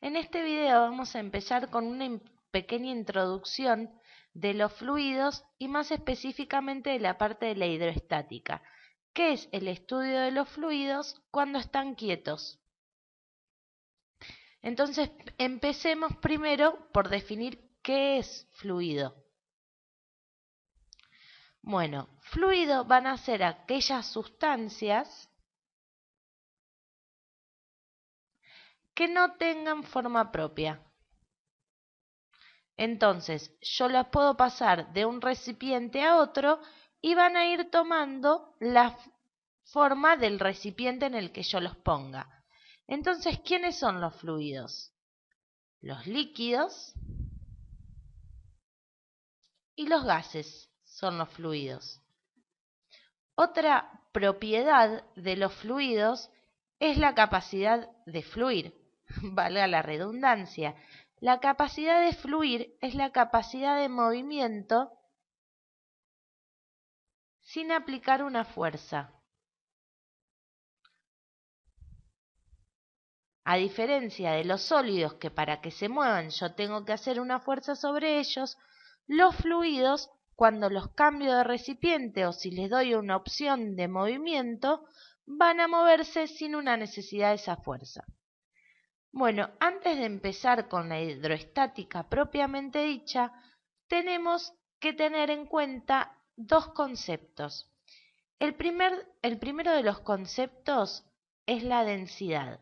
En este video vamos a empezar con una pequeña introducción de los fluidos y más específicamente de la parte de la hidroestática, que es el estudio de los fluidos cuando están quietos. Entonces, empecemos primero por definir qué es fluido. Bueno, fluido van a ser aquellas sustancias que no tengan forma propia. Entonces, yo las puedo pasar de un recipiente a otro y van a ir tomando la forma del recipiente en el que yo los ponga. Entonces, ¿quiénes son los fluidos? Los líquidos y los gases son los fluidos. Otra propiedad de los fluidos es la capacidad de fluir, valga la redundancia. La capacidad de fluir es la capacidad de movimiento sin aplicar una fuerza. A diferencia de los sólidos, que para que se muevan yo tengo que hacer una fuerza sobre ellos, los fluidos, cuando los cambio de recipiente o si les doy una opción de movimiento, van a moverse sin una necesidad de esa fuerza. Bueno, antes de empezar con la hidroestática propiamente dicha, tenemos que tener en cuenta dos conceptos. El primero de los conceptos es la densidad.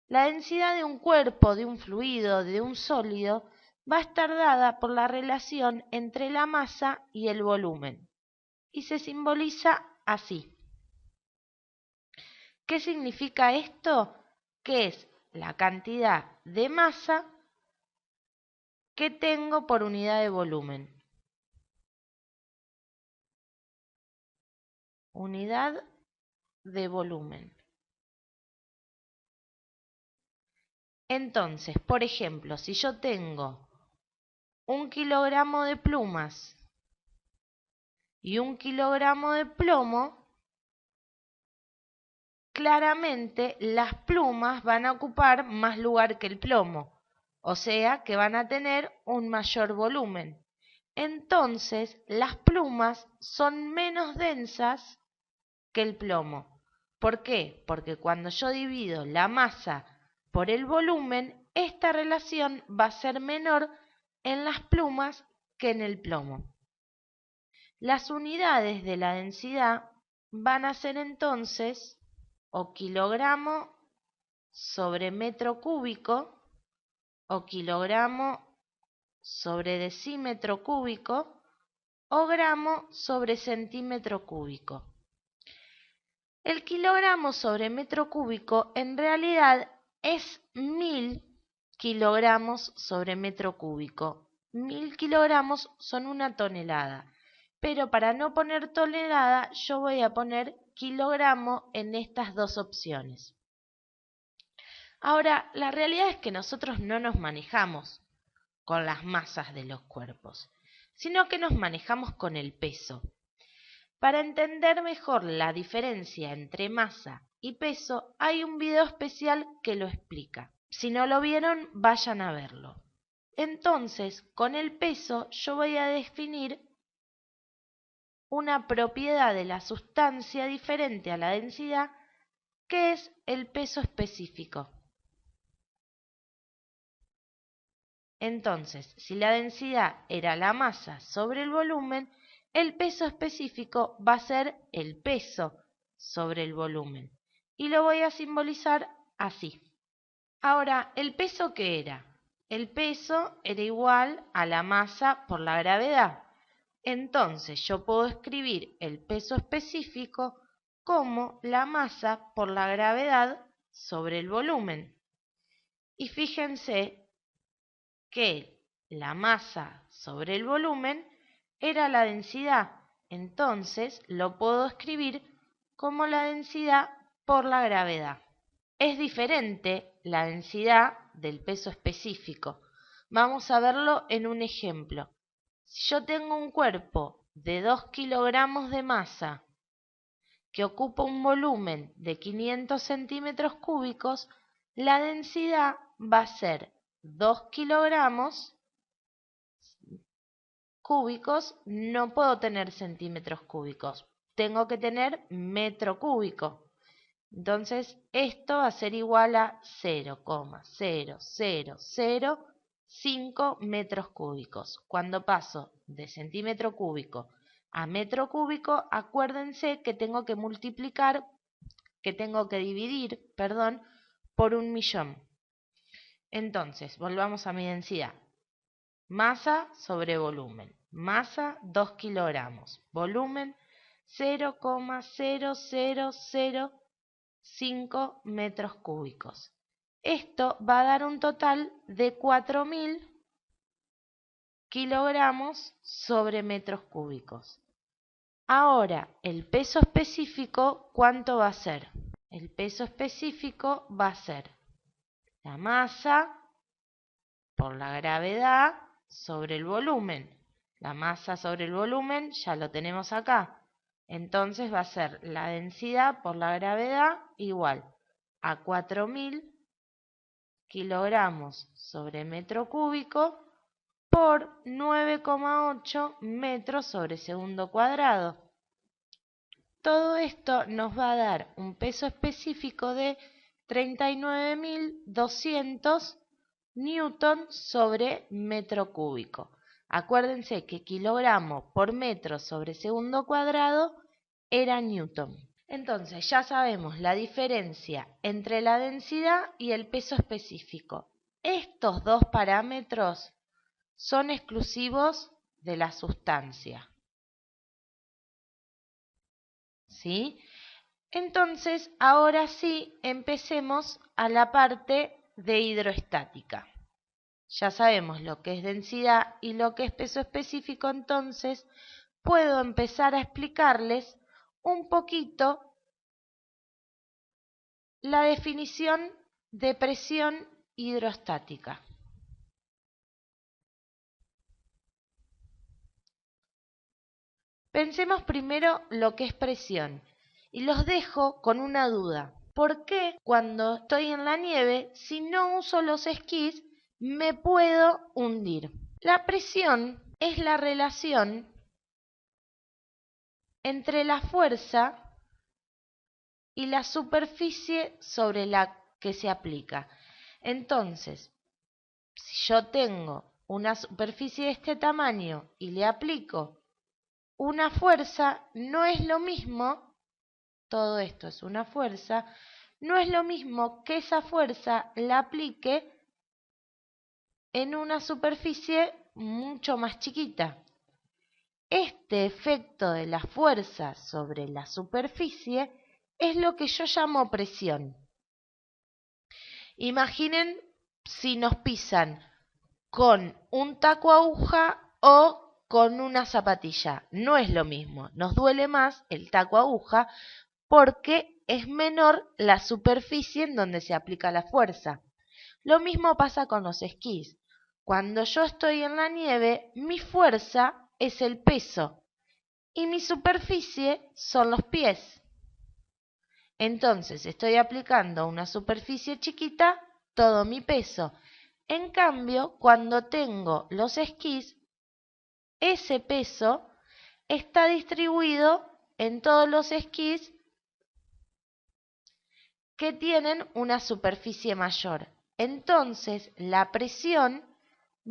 La densidad de un cuerpo, de un fluido, de un sólido, va a estar dada por la relación entre la masa y el volumen. Y se simboliza así. ¿Qué significa esto? Que es la cantidad de masa que tengo por unidad de volumen. Unidad de volumen. Entonces, por ejemplo, si yo tengo 1 kilogramo de plumas y 1 kilogramo de plomo, claramente las plumas van a ocupar más lugar que el plomo, o sea que van a tener un mayor volumen. Entonces, las plumas son menos densas que el plomo. ¿Por qué? Porque cuando yo divido la masa por el volumen, esta relación va a ser menor en las plumas que en el plomo. Las unidades de la densidad van a ser entonces o kilogramo sobre metro cúbico o kilogramo sobre decímetro cúbico o gramo sobre centímetro cúbico. El kilogramo sobre metro cúbico en realidad es 1000 kilogramos sobre metro cúbico. 1000 kilogramos son una tonelada, pero para no poner tonelada yo voy a poner kilogramo en estas dos opciones. Ahora, la realidad es que nosotros no nos manejamos con las masas de los cuerpos, sino que nos manejamos con el peso. Para entender mejor la diferencia entre masa y peso, hay un video especial que lo explica. Si no lo vieron, vayan a verlo. Entonces, con el peso yo voy a definir una propiedad de la sustancia diferente a la densidad, que es el peso específico. Entonces, si la densidad era la masa sobre el volumen, el peso específico va a ser el peso sobre el volumen. Y lo voy a simbolizar así. Ahora, ¿el peso qué era? El peso era igual a la masa por la gravedad. Entonces, yo puedo escribir el peso específico como la masa por la gravedad sobre el volumen. Y fíjense que la masa sobre el volumen era la densidad. Entonces lo puedo escribir como la densidad por la gravedad. Es diferente la densidad del peso específico. Vamos a verlo en un ejemplo. Si yo tengo un cuerpo de 2 kilogramos de masa que ocupa un volumen de 500 centímetros cúbicos, la densidad va a ser 2 kilogramos cúbicos, no puedo tener centímetros cúbicos, tengo que tener metro cúbico. Entonces, esto va a ser igual a 0,0005 metros cúbicos. Cuando paso de centímetro cúbico a metro cúbico, acuérdense que tengo que dividir, por 1.000.000. Entonces, volvamos a mi densidad. Masa sobre volumen. Masa 2 kilogramos. Volumen 0,0005 metros cúbicos. Esto va a dar un total de 4.000 kilogramos sobre metros cúbicos. Ahora, el peso específico, ¿cuánto va a ser? El peso específico va a ser la masa por la gravedad sobre el volumen. La masa sobre el volumen ya lo tenemos acá. Entonces va a ser la densidad por la gravedad igual a 4.000 kilogramos sobre metro cúbico por 9,8 metros sobre segundo cuadrado. Todo esto nos va a dar un peso específico de 39.200 newton sobre metro cúbico. Acuérdense que kilogramo por metro sobre segundo cuadrado era newton. Entonces ya sabemos la diferencia entre la densidad y el peso específico. Estos dos parámetros son exclusivos de la sustancia. ¿Sí? Entonces, ahora sí, empecemos a la parte de hidroestática. Ya sabemos lo que es densidad y lo que es peso específico, entonces puedo empezar a explicarles un poquito la definición de presión hidrostática. Pensemos primero lo que es presión y los dejo con una duda. ¿Por qué cuando estoy en la nieve, si no uso los esquís, me puedo hundir? La presión es la relación entre la fuerza y la superficie sobre la que se aplica. Entonces, si yo tengo una superficie de este tamaño y le aplico una fuerza, no es lo mismo, todo esto es una fuerza, no es lo mismo que esa fuerza la aplique en una superficie mucho más chiquita. Este efecto de la fuerza sobre la superficie es lo que yo llamo presión. Imaginen si nos pisan con un taco aguja o con una zapatilla. No es lo mismo, nos duele más el taco aguja porque es menor la superficie en donde se aplica la fuerza. Lo mismo pasa con los esquís. Cuando yo estoy en la nieve, mi fuerza es el peso y mi superficie son los pies. Entonces estoy aplicando a una superficie chiquita todo mi peso. En cambio, cuando tengo los esquís, ese peso está distribuido en todos los esquís que tienen una superficie mayor. Entonces, la presión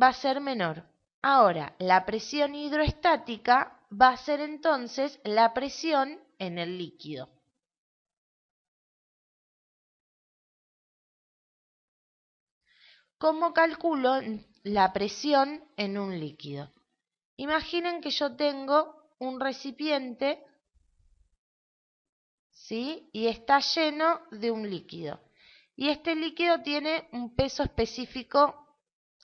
va a ser menor. Ahora, la presión hidroestática va a ser entonces la presión en el líquido. ¿Cómo calculo la presión en un líquido? Imaginen que yo tengo un recipiente, ¿sí? Y está lleno de un líquido. Y este líquido tiene un peso específico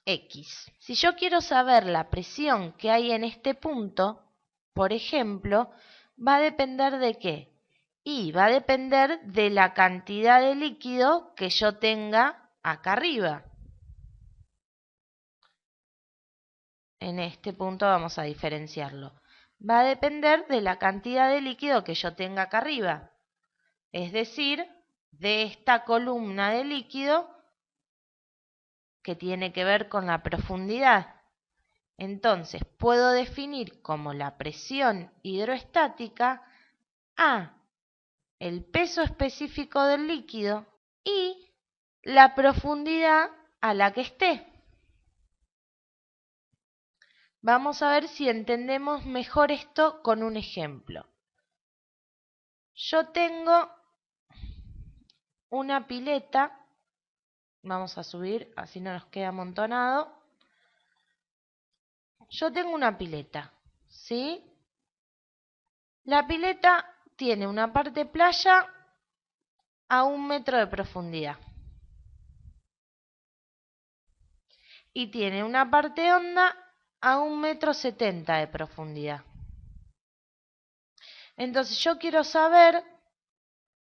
X. Si yo quiero saber la presión que hay en este punto, por ejemplo, va a depender de qué. Y va a depender de la cantidad de líquido que yo tenga acá arriba. En este punto vamos a diferenciarlo. Va a depender de la cantidad de líquido que yo tenga acá arriba. Es decir, de esta columna de líquido que tiene que ver con la profundidad. Entonces puedo definir como la presión hidroestática a el peso específico del líquido y la profundidad a la que esté. Vamos a ver si entendemos mejor esto con un ejemplo. Yo tengo una pileta, vamos a subir, así no nos queda amontonado. Yo tengo una pileta, ¿sí? La pileta tiene una parte playa a 1 metro de profundidad y tiene una parte honda a 1,70 m de profundidad. Entonces yo quiero saber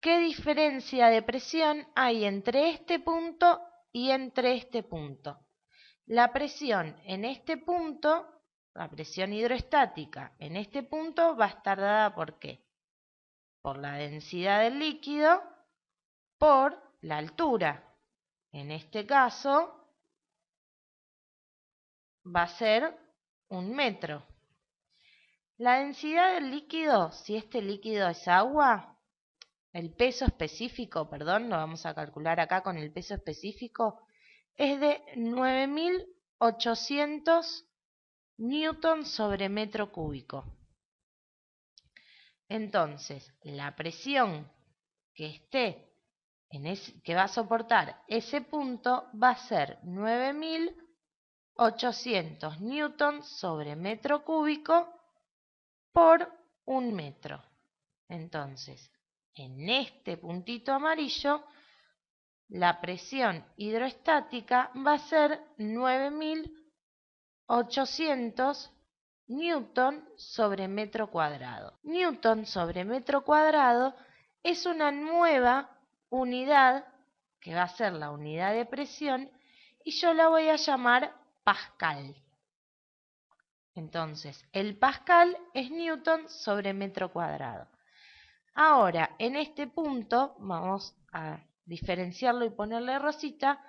qué diferencia de presión hay entre este punto y entre este punto. La presión en este punto, la presión hidroestática en este punto va a estar dada ¿por qué? Por la densidad del líquido por la altura. En este caso va a ser 1 metro. La densidad del líquido, si este líquido es agua, el peso específico, perdón, lo vamos a calcular acá con el peso específico, es de 9.800 newtons sobre metro cúbico. Entonces, la presión que esté que va a soportar ese punto va a ser 9.800 newtons sobre metro cúbico por 1 metro. Entonces, en este puntito amarillo, la presión hidroestática va a ser 9.800 newton sobre metro cuadrado. Newton sobre metro cuadrado es una nueva unidad que va a ser la unidad de presión y yo la voy a llamar pascal. Entonces, el pascal es newton sobre metro cuadrado. Ahora, en este punto, vamos a diferenciarlo y ponerle rosita,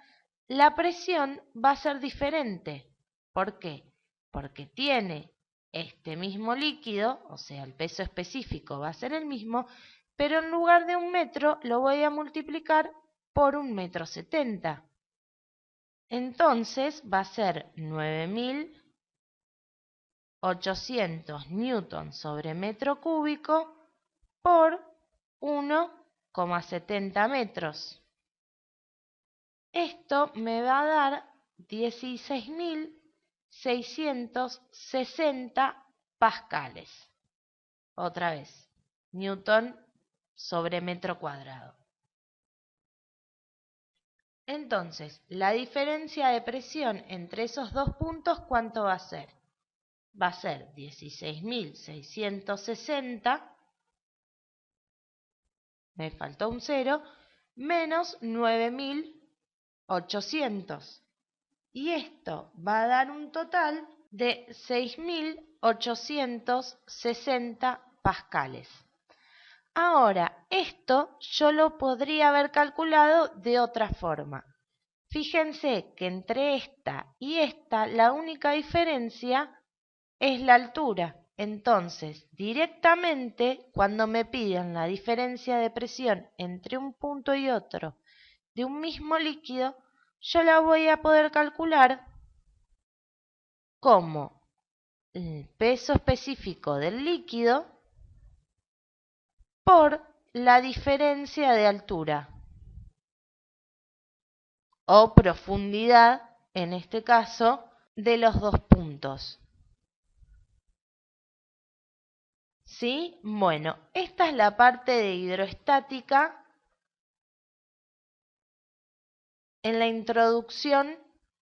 la presión va a ser diferente. ¿Por qué? Porque tiene este mismo líquido, o sea, el peso específico va a ser el mismo, pero en lugar de 1 metro lo voy a multiplicar por 1,70 m. Entonces va a ser 9.800 newtons sobre metro cúbico por 1,70 metros. Esto me va a dar 16.660 pascales. Otra vez, newton sobre metro cuadrado. Entonces, la diferencia de presión entre esos dos puntos, ¿cuánto va a ser? Va a ser 16.660, me faltó un 0, menos 9.800. Y esto va a dar un total de 6.860 pascales. Ahora, esto yo lo podría haber calculado de otra forma. Fíjense que entre esta y esta la única diferencia es la altura. Entonces, directamente, cuando me piden la diferencia de presión entre un punto y otro de un mismo líquido, yo la voy a poder calcular como el peso específico del líquido por la diferencia de altura o profundidad, en este caso, de los dos puntos. ¿Sí? Bueno, esta es la parte de hidroestática en la introducción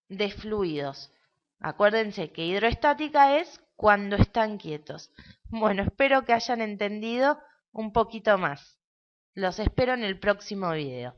de fluidos. Acuérdense que hidroestática es cuando están quietos. Bueno, espero que hayan entendido un poquito más. Los espero en el próximo video.